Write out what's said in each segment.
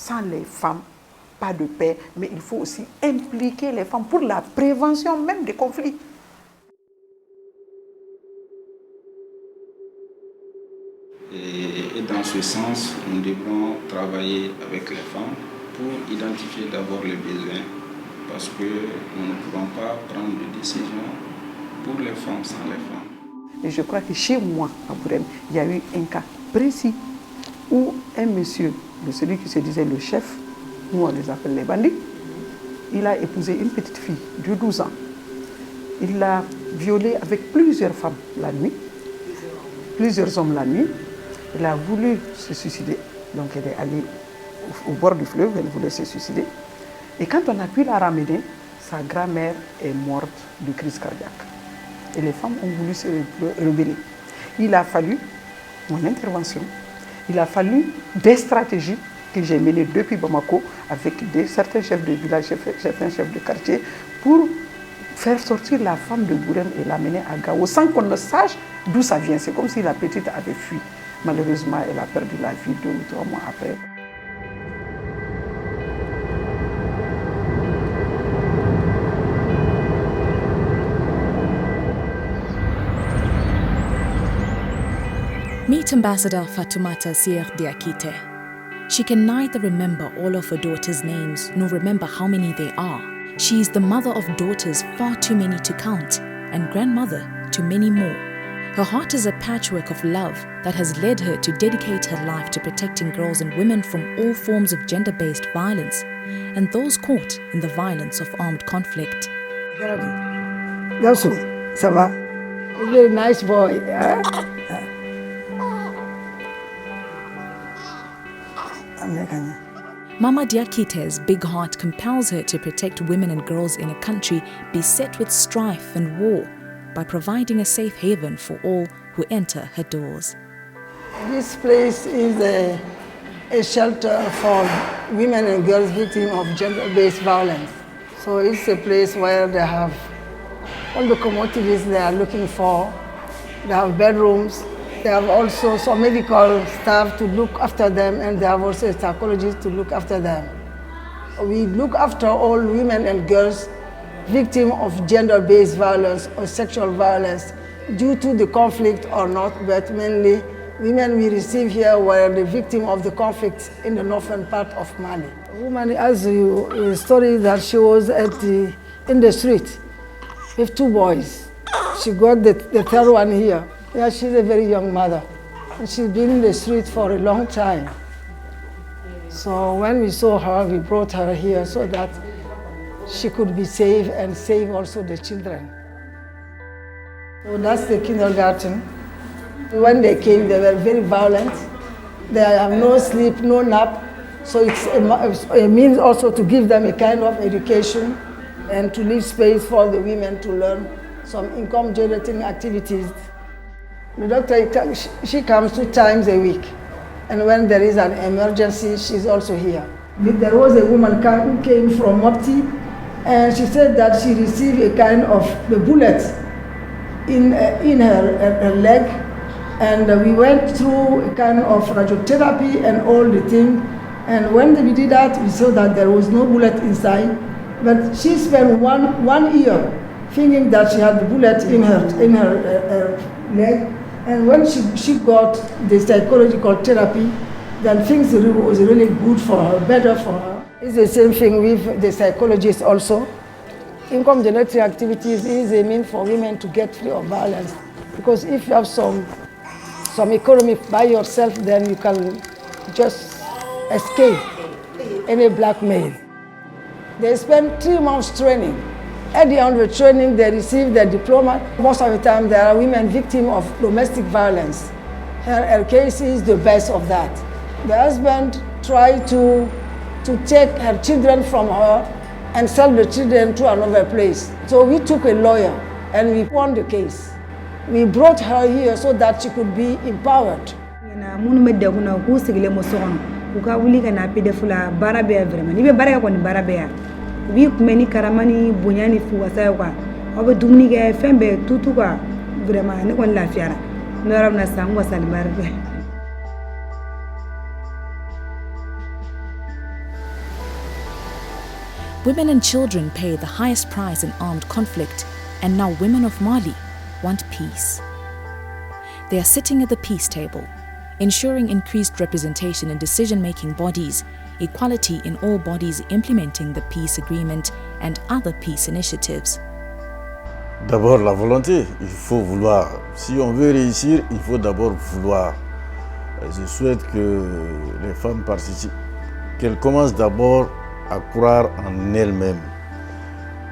sans les femmes, pas de paix, mais il faut aussi impliquer les femmes pour la prévention même des conflits. Et dans ce sens, nous devons travailler avec les femmes pour identifier d'abord les besoins, parce que nous ne pouvons pas prendre de décision pour les femmes sans les femmes. Et je crois que chez moi, à Bourem, il y a eu un cas précis où un monsieur, celui qui se disait le chef, nous on les appelle les bandits, il a épousé une petite fille de 12 ans. Il l'a violée avec plusieurs femmes la nuit, plusieurs hommes la nuit. Il a voulu se suicider, donc elle est allée au bord du fleuve, elle voulait se suicider. Et quand on a pu la ramener, sa grand-mère est morte de crise cardiaque. Et les femmes ont voulu se rebeller. Il a fallu mon intervention, il a fallu des stratégies que j'ai menées depuis Bamako avec certains chefs de village, certains chefs de quartier, pour faire sortir la femme de Bourem et l'amener à Gao sans qu'on ne sache d'où ça vient. C'est comme si la petite avait fui. Malheureusement, elle a perdu la vie 2 ou 3 mois après. Meet Ambassador Fatoumata Sir Diakite. She can neither remember all of her daughters' names nor remember how many they are. She is the mother of daughters far too many to count and grandmother to many more. Her heart is a patchwork of love that has led her to dedicate her life to protecting girls and women from all forms of gender-based violence and those caught in the violence of armed conflict. Yasu, ça va? A very nice boy. Mama Diakite's big heart compels her to protect women and girls in a country beset with strife and war by providing a safe haven for all who enter her doors. This place is a shelter for women and girls victims of gender-based violence. So it's a place where they have all the commodities they are looking for. They have bedrooms. They have also some medical staff to look after them, and they have also a psychologist to look after them. We look after all women and girls victims of gender-based violence or sexual violence due to the conflict or not, but mainly women we receive here were the victim of the conflict in the northern part of Mali. A woman has a story that she was in the street with 2 boys. She got the third one here. Yeah, she's a very young mother. And she's been in the street for a long time. So when we saw her, we brought her here so that she could be safe and save also the children. So that's the kindergarten. When they came, they were very violent. They have no sleep, no nap. So it's a means also to give them a kind of education and to leave space for the women to learn some income-generating activities. The doctor, she comes 2 times a week. And when there is an emergency, she's also here. There was a woman who came from Mopti, and she said that she received a kind of the bullet in her leg. And we went through a kind of radiotherapy and all the thing. And when we did that, we saw that there was no bullet inside. But she spent one year thinking that she had the bullet in her leg. And when she got the psychological therapy, then things was really good for her, better for her. It's the same thing with the psychologists also. Income generating activities is a means for women to get free of violence. Because if you have some economy by yourself, then you can just escape any blackmail. They spend 3 months training. At the end of the training, they receive their diploma. Most of the time, there are women victims of domestic violence. Her case is the best of that. The husband tried to take her children from her and sell the children to another place. So we took a lawyer and we won the case. We brought her here so that she could be empowered. We many karamani bunyani fuwasa kwa obe dumuni ke fembe tutu kwa vraiment ne kon la fiara no ram na sangwa salimar Women and children pay the highest price in armed conflict, and now women of Mali want peace. They are sitting at the peace table, ensuring increased representation in decision-making bodies, equality in all bodies implementing the peace agreement and other peace initiatives. D'abord la volonté, il faut vouloir. Si on veut réussir, il faut d'abord vouloir. Je souhaite que les femmes participent, qu'elles commencent d'abord à croire en elles-mêmes.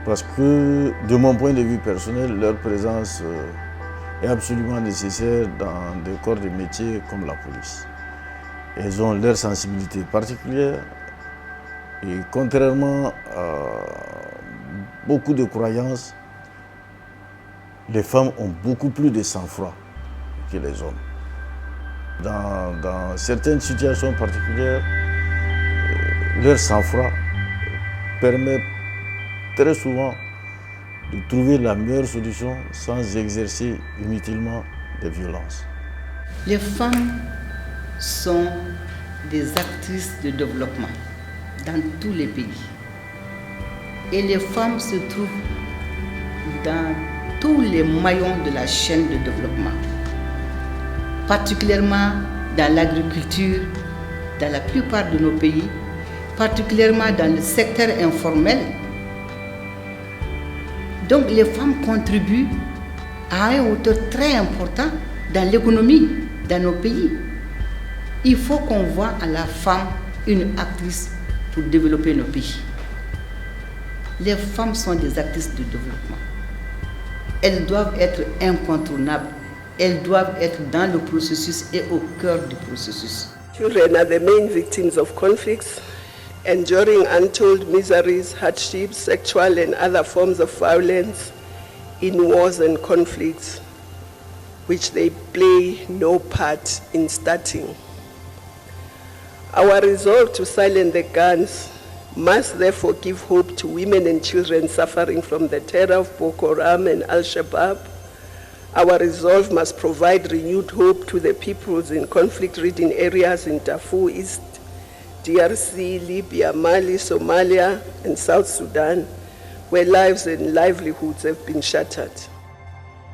Parce que, de mon point de vue personnel, leur présence est absolument nécessaire dans des corps de métier comme la police. Elles ont leur sensibilité particulière et contrairement à beaucoup de croyances, les femmes ont beaucoup plus de sang-froid que les hommes. Dans certaines situations particulières, leur sang-froid permet très souvent de trouver la meilleure solution sans exercer inutilement des violences. Les femmes sont des actrices de développement dans tous les pays. Et les femmes se trouvent dans tous les maillons de la chaîne de développement, particulièrement dans l'agriculture, dans la plupart de nos pays, particulièrement dans le secteur informel. Donc les femmes contribuent à un hauteur très important dans l'économie dans nos pays. Il faut qu'on voit à la femme une actrice pour développer nos pays. Les femmes sont des actrices de développement. Elles doivent être incontournables. Elles doivent être dans le processus et au cœur du processus. Children are the main victims of conflicts, enduring untold miseries, hardships, sexual and other forms of violence in wars and conflicts, which they play no part in starting. Our resolve to silence the guns must therefore give hope to women and children suffering from the terror of Boko Haram and Al-Shabaab. Our resolve must provide renewed hope to the peoples in conflict-ridden areas in Darfur East, DRC, Libya, Mali, Somalia, and South Sudan, where lives and livelihoods have been shattered.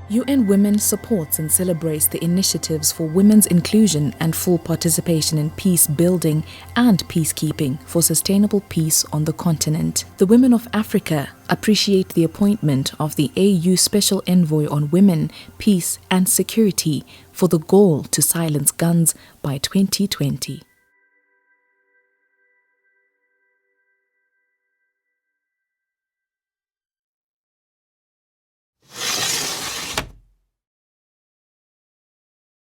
UN Women supports and celebrates the initiatives for women's inclusion and full participation in peace building and peacekeeping for sustainable peace on the continent. The Women of Africa appreciate the appointment of the AU Special Envoy on Women, Peace and Security for the goal to silence guns by 2020.